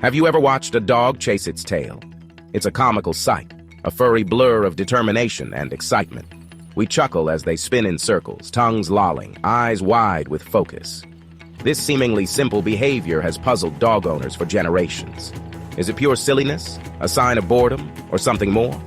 Have you ever watched a dog chase its tail? It's a comical sight, a furry blur of determination and excitement. We chuckle as they spin in circles, tongues lolling, eyes wide with focus. This seemingly simple behavior has puzzled dog owners for generations. Is it pure silliness, a sign of boredom, or something more?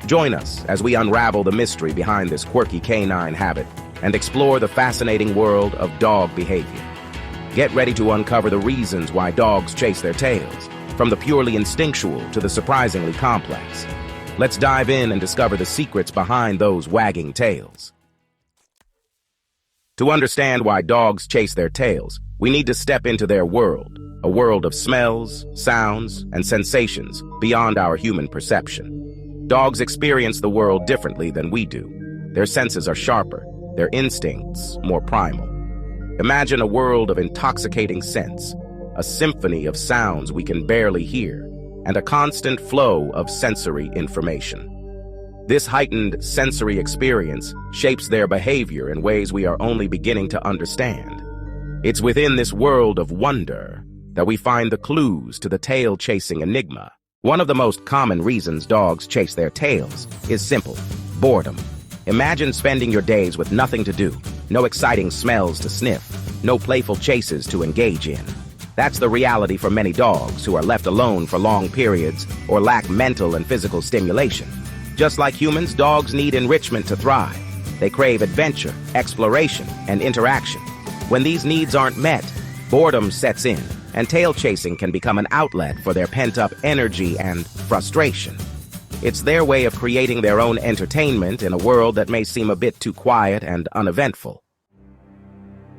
Join us as we unravel the mystery behind this quirky canine habit and explore the fascinating world of dog behavior. Get ready to uncover the reasons why dogs chase their tails, from the purely instinctual to the surprisingly complex. Let's dive in and discover the secrets behind those wagging tails. To understand why dogs chase their tails, we need to step into their world, a world of smells, sounds, and sensations beyond our human perception. Dogs experience the world differently than we do. Their senses are sharper, their instincts more primal. Imagine a world of intoxicating scents, a symphony of sounds we can barely hear, and a constant flow of sensory information. This heightened sensory experience shapes their behavior in ways we are only beginning to understand. It's within this world of wonder that we find the clues to the tail-chasing enigma. One of the most common reasons dogs chase their tails is simple: boredom. Imagine spending your days with nothing to do, no exciting smells to sniff, no playful chases to engage in. That's the reality for many dogs who are left alone for long periods or lack mental and physical stimulation. Just like humans, dogs need enrichment to thrive. They crave adventure, exploration, and interaction. When these needs aren't met, boredom sets in, and tail chasing can become an outlet for their pent-up energy and frustration. It's their way of creating their own entertainment in a world that may seem a bit too quiet and uneventful.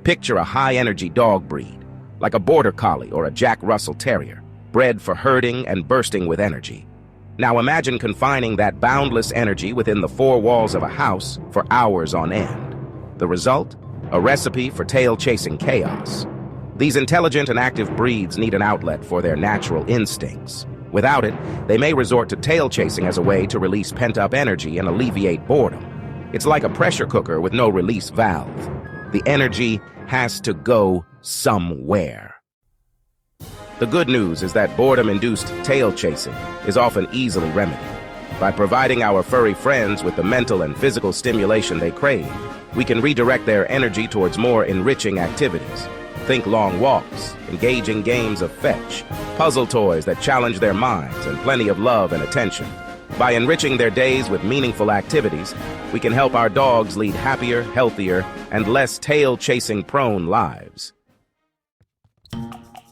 Picture a high-energy dog breed, like a border collie or a Jack Russell Terrier, bred for herding and bursting with energy. Now imagine confining that boundless energy within the four walls of a house for hours on end. The result? A recipe for tail-chasing chaos. These intelligent and active breeds need an outlet for their natural instincts. Without it, they may resort to tail chasing as a way to release pent-up energy and alleviate boredom. It's like a pressure cooker with no release valve. The energy has to go somewhere. The good news is that boredom-induced tail chasing is often easily remedied. By providing our furry friends with the mental and physical stimulation they crave, we can redirect their energy towards more enriching activities. Think long walks, engaging games of fetch, puzzle toys that challenge their minds, and plenty of love and attention. By enriching their days with meaningful activities, we can help our dogs lead happier, healthier, and less tail-chasing prone lives.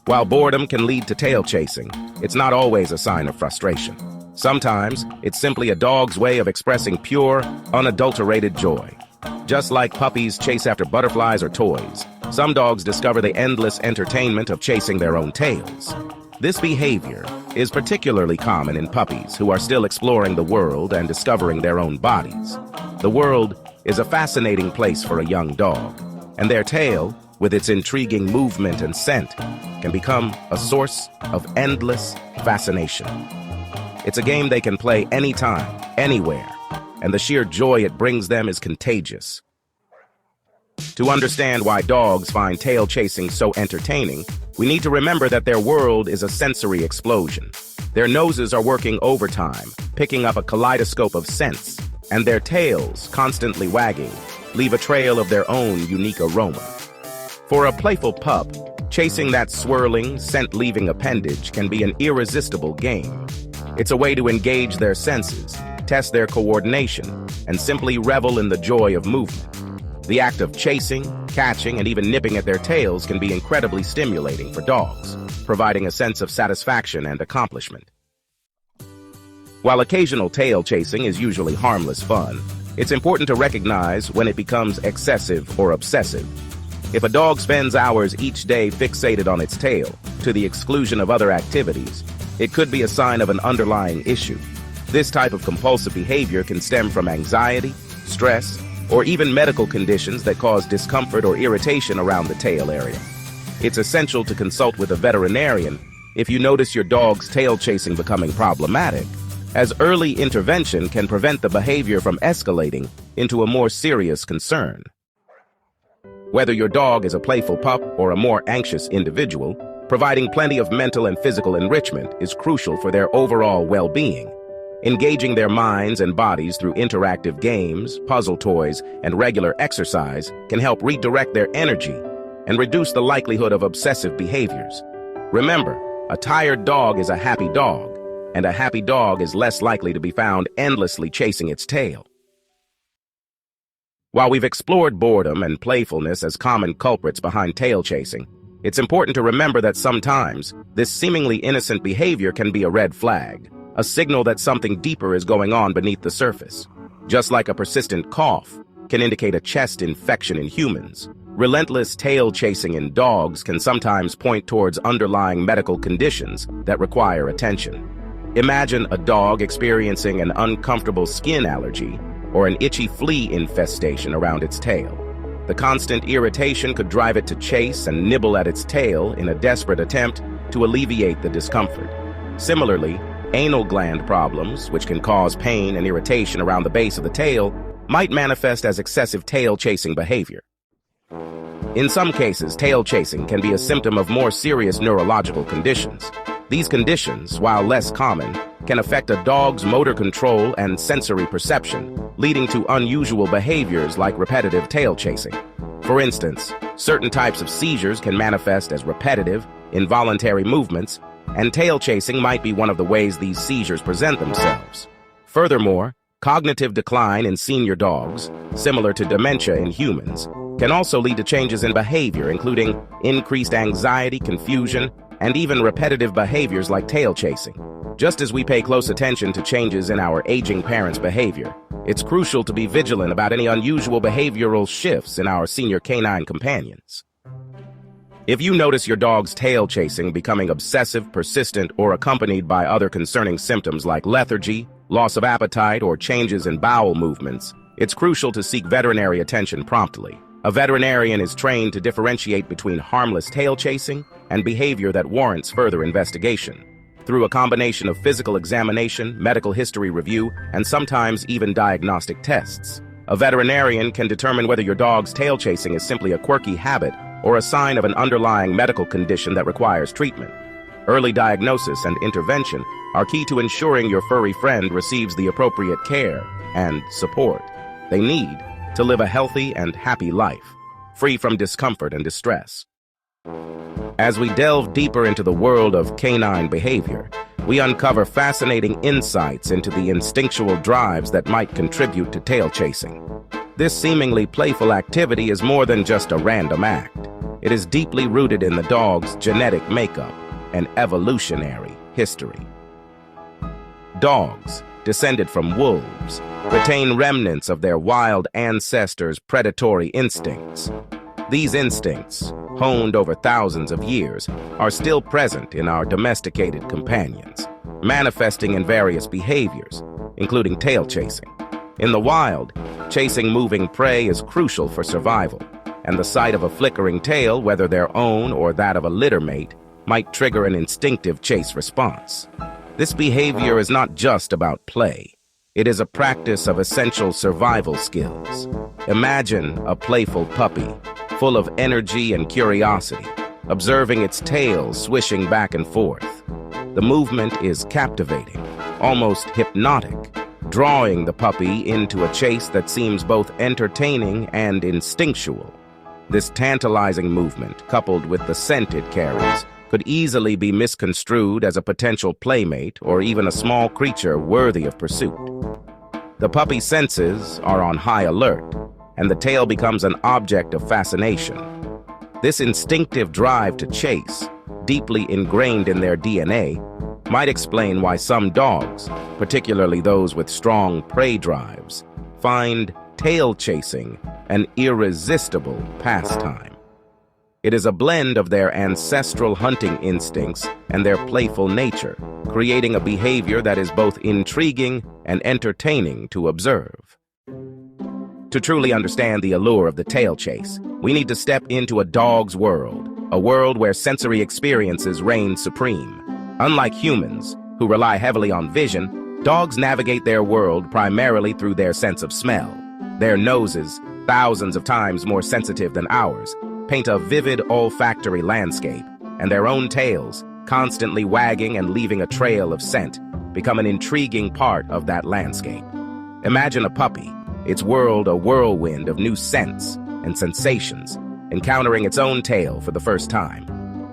While boredom can lead to tail chasing, it's not always a sign of frustration. Sometimes, it's simply a dog's way of expressing pure, unadulterated joy. Just like puppies chase after butterflies or toys, some dogs discover the endless entertainment of chasing their own tails. This behavior is particularly common in puppies who are still exploring the world and discovering their own bodies. The world is a fascinating place for a young dog, and their tail, with its intriguing movement and scent, can become a source of endless fascination. It's a game they can play anytime, anywhere, and the sheer joy it brings them is contagious. To understand why dogs find tail chasing so entertaining, we need to remember that their world is a sensory explosion. Their noses are working overtime, picking up a kaleidoscope of scents, and their tails, constantly wagging, leave a trail of their own unique aroma. For a playful pup, chasing that swirling, scent-leaving appendage can be an irresistible game. It's a way to engage their senses, test their coordination, and simply revel in the joy of movement. The act of chasing, catching, and even nipping at their tails can be incredibly stimulating for dogs, providing a sense of satisfaction and accomplishment. While occasional tail chasing is usually harmless fun, it's important to recognize when it becomes excessive or obsessive. If a dog spends hours each day fixated on its tail, to the exclusion of other activities, it could be a sign of an underlying issue. This type of compulsive behavior can stem from anxiety, stress, or even medical conditions that cause discomfort or irritation around the tail area. It's essential to consult with a veterinarian if you notice your dog's tail chasing becoming problematic, as early intervention can prevent the behavior from escalating into a more serious concern. Whether your dog is a playful pup or a more anxious individual, Providing plenty of mental and physical enrichment is crucial for their overall well-being. Engaging their minds and bodies through interactive games, puzzle toys, and regular exercise can help redirect their energy and reduce the likelihood of obsessive behaviors. Remember, a tired dog is a happy dog, and a happy dog is less likely to be found endlessly chasing its tail. While we've explored boredom and playfulness as common culprits behind tail chasing, it's important to remember that sometimes this seemingly innocent behavior can be a red flag, a signal that something deeper is going on beneath the surface. Just like a persistent cough can indicate a chest infection in humans, relentless tail chasing in dogs can sometimes point towards underlying medical conditions that require attention. Imagine a dog experiencing an uncomfortable skin allergy or an itchy flea infestation around its tail. The constant irritation could drive it to chase and nibble at its tail in a desperate attempt to alleviate the discomfort. Similarly, anal gland problems, which can cause pain and irritation around the base of the tail, might manifest as excessive tail-chasing behavior. In some cases, tail chasing can be a symptom of more serious neurological conditions. These conditions, while less common, can affect a dog's motor control and sensory perception, leading to unusual behaviors like repetitive tail chasing. For instance, certain types of seizures can manifest as repetitive, involuntary movements, and tail chasing might be one of the ways these seizures present themselves. Furthermore, cognitive decline in senior dogs, similar to dementia in humans, can also lead to changes in behavior, including increased anxiety, confusion, and even repetitive behaviors like tail chasing. Just as we pay close attention to changes in our aging parents' behavior, it's crucial to be vigilant about any unusual behavioral shifts in our senior canine companions. If you notice your dog's tail chasing becoming obsessive, persistent, or accompanied by other concerning symptoms like lethargy, loss of appetite, or changes in bowel movements, it's crucial to seek veterinary attention promptly. A veterinarian is trained to differentiate between harmless tail chasing and behavior that warrants further investigation. Through a combination of physical examination, medical history review, and sometimes even diagnostic tests, a veterinarian can determine whether your dog's tail chasing is simply a quirky habit or a sign of an underlying medical condition that requires treatment. Early diagnosis and intervention are key to ensuring your furry friend receives the appropriate care and support they need to live a healthy and happy life, free from discomfort and distress. As we delve deeper into the world of canine behavior, we uncover fascinating insights into the instinctual drives that might contribute to tail chasing. This seemingly playful activity is more than just a random act. It is deeply rooted in the dog's genetic makeup and evolutionary history. Dogs, descended from wolves, retain remnants of their wild ancestors' predatory instincts. These instincts, honed over thousands of years, are still present in our domesticated companions, manifesting in various behaviors, including tail chasing. In the wild, chasing moving prey is crucial for survival, and the sight of a flickering tail, whether their own or that of a litter mate, might trigger an instinctive chase response. This behavior is not just about play. It is a practice of essential survival skills. Imagine a playful puppy, full of energy and curiosity, observing its tail swishing back and forth. The movement is captivating, almost hypnotic, drawing the puppy into a chase that seems both entertaining and instinctual. This tantalizing movement, coupled with the scent it carries, could easily be misconstrued as a potential playmate or even a small creature worthy of pursuit. The puppy's senses are on high alert, and the tail becomes an object of fascination. This instinctive drive to chase, deeply ingrained in their DNA, might explain why some dogs, particularly those with strong prey drives, find tail chasing an irresistible pastime. It is a blend of their ancestral hunting instincts and their playful nature, creating a behavior that is both intriguing and entertaining to observe. To truly understand the allure of the tail chase, we need to step into a dog's world, a world where sensory experiences reign supreme. Unlike humans, who rely heavily on vision, dogs navigate their world primarily through their sense of smell. Their noses, thousands of times more sensitive than ours, paint a vivid olfactory landscape, and their own tails, constantly wagging and leaving a trail of scent, become an intriguing part of that landscape. Imagine a puppy, its world a whirlwind of new scents and sensations, encountering its own tail for the first time.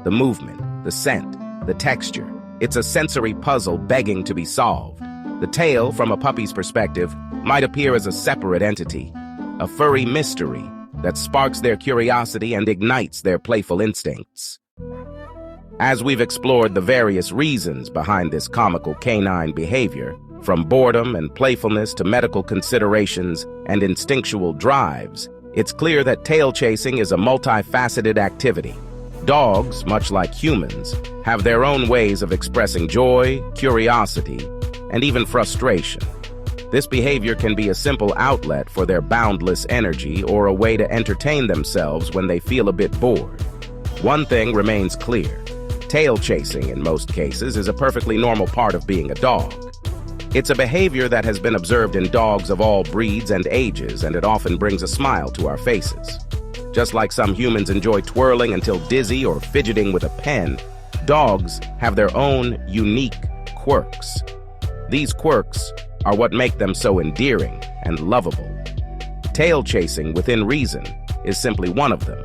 The movement, the scent, the texture, it's a sensory puzzle begging to be solved. The tail, from a puppy's perspective, might appear as a separate entity, a furry mystery that sparks their curiosity and ignites their playful instincts. As we've explored the various reasons behind this comical canine behavior, from boredom and playfulness to medical considerations and instinctual drives, it's clear that tail chasing is a multifaceted activity. Dogs, much like humans, have their own ways of expressing joy, curiosity, and even frustration. This behavior can be a simple outlet for their boundless energy or a way to entertain themselves when they feel a bit bored. One thing remains clear. Tail chasing, in most cases, is a perfectly normal part of being a dog. It's a behavior that has been observed in dogs of all breeds and ages, and it often brings a smile to our faces. Just like some humans enjoy twirling until dizzy or fidgeting with a pen, dogs have their own unique quirks. These quirks are what make them so endearing and lovable. Tail chasing, within reason, is simply one of them.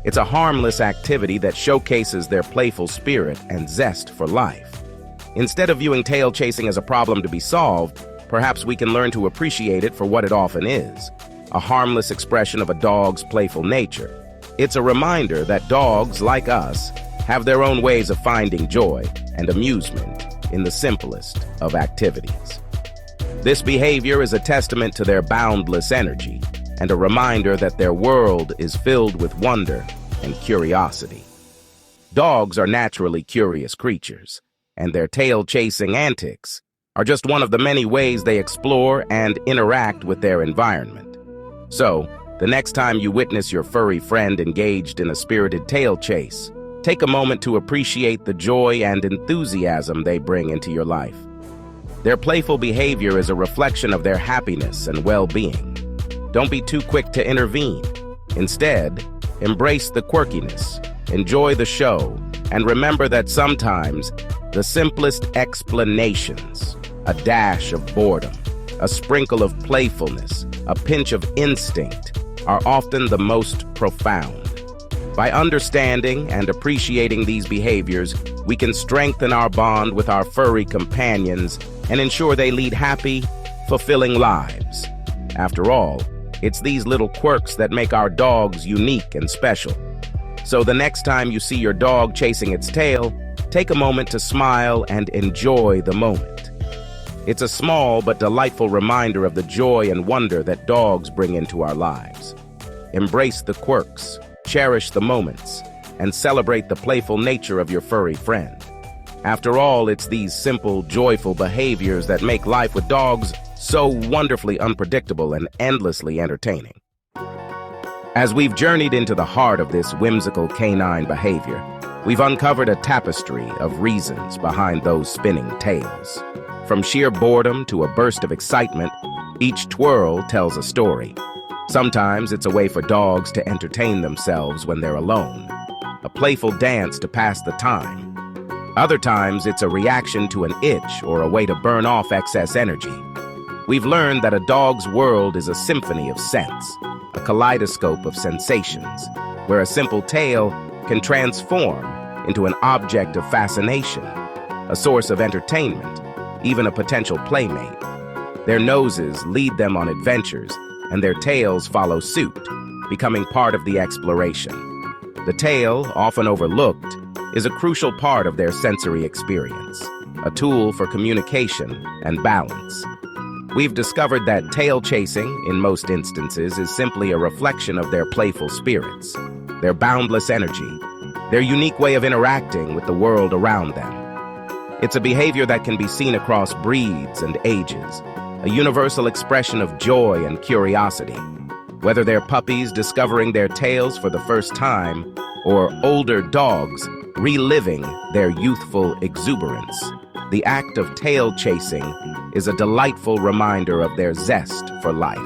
It's a harmless activity that showcases their playful spirit and zest for life. Instead of viewing tail chasing as a problem to be solved, perhaps we can learn to appreciate it for what it often is, a harmless expression of a dog's playful nature. It's a reminder that dogs, like us, have their own ways of finding joy and amusement in the simplest of activities. This behavior is a testament to their boundless energy and a reminder that their world is filled with wonder and curiosity. Dogs are naturally curious creatures, and their tail-chasing antics are just one of the many ways they explore and interact with their environment. So, the next time you witness your furry friend engaged in a spirited tail chase, take a moment to appreciate the joy and enthusiasm they bring into your life. Their playful behavior is a reflection of their happiness and well-being. Don't be too quick to intervene. Instead, embrace the quirkiness, enjoy the show, and remember that sometimes the simplest explanations, a dash of boredom, a sprinkle of playfulness, a pinch of instinct, are often the most profound. By understanding and appreciating these behaviors, we can strengthen our bond with our furry companions and ensure they lead happy, fulfilling lives. After all, it's these little quirks that make our dogs unique and special. So the next time you see your dog chasing its tail, take a moment to smile and enjoy the moment. It's a small but delightful reminder of the joy and wonder that dogs bring into our lives. Embrace the quirks, cherish the moments, and celebrate the playful nature of your furry friend. After all, it's these simple, joyful behaviors that make life with dogs so wonderfully unpredictable and endlessly entertaining. As we've journeyed into the heart of this whimsical canine behavior, we've uncovered a tapestry of reasons behind those spinning tails. From sheer boredom to a burst of excitement, each twirl tells a story. Sometimes it's a way for dogs to entertain themselves when they're alone, a playful dance to pass the time. Other times it's a reaction to an itch or a way to burn off excess energy. We've learned that a dog's world is a symphony of scents, a kaleidoscope of sensations, where a simple tail can transform into an object of fascination, a source of entertainment, even a potential playmate. Their noses lead them on adventures, and their tails follow suit, becoming part of the exploration. The tail, often overlooked, is a crucial part of their sensory experience, a tool for communication and balance. We've discovered that tail chasing, in most instances, is simply a reflection of their playful spirits, their boundless energy, their unique way of interacting with the world around them. It's a behavior that can be seen across breeds and ages, a universal expression of joy and curiosity. Whether they're puppies discovering their tails for the first time, or older dogs reliving their youthful exuberance, the act of tail chasing is a delightful reminder of their zest for life.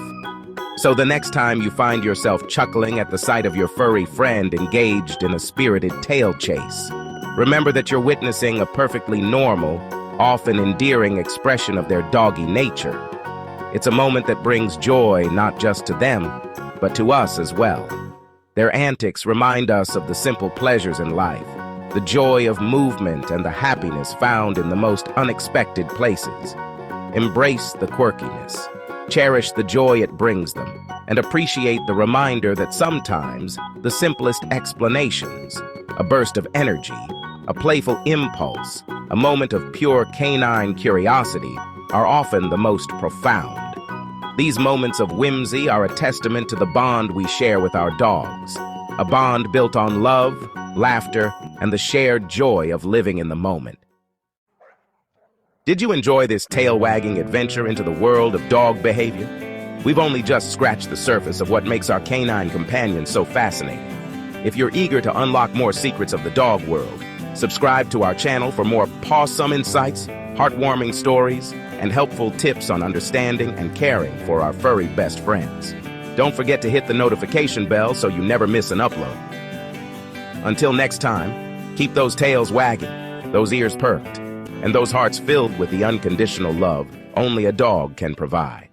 So the next time you find yourself chuckling at the sight of your furry friend engaged in a spirited tail chase, Remember that you're witnessing a perfectly normal, often endearing expression of their doggy nature. It's a moment that brings joy not just to them, but to us as well. Their antics remind us of the simple pleasures in life, the joy of movement and the happiness found in the most unexpected places. Embrace the quirkiness, cherish the joy it brings them, and appreciate the reminder that sometimes the simplest explanations, a burst of energy, a playful impulse, a moment of pure canine curiosity, are often the most profound. These moments of whimsy are a testament to the bond we share with our dogs, a bond built on love, laughter, and the shared joy of living in the moment. Did you enjoy this tail-wagging adventure into the world of dog behavior? We've only just scratched the surface of what makes our canine companions so fascinating. If you're eager to unlock more secrets of the dog world, subscribe to our channel for more pawsome insights, heartwarming stories, and helpful tips on understanding and caring for our furry best friends. Don't forget to hit the notification bell so you never miss an upload. Until next time, keep those tails wagging, those ears perked, and those hearts filled with the unconditional love only a dog can provide.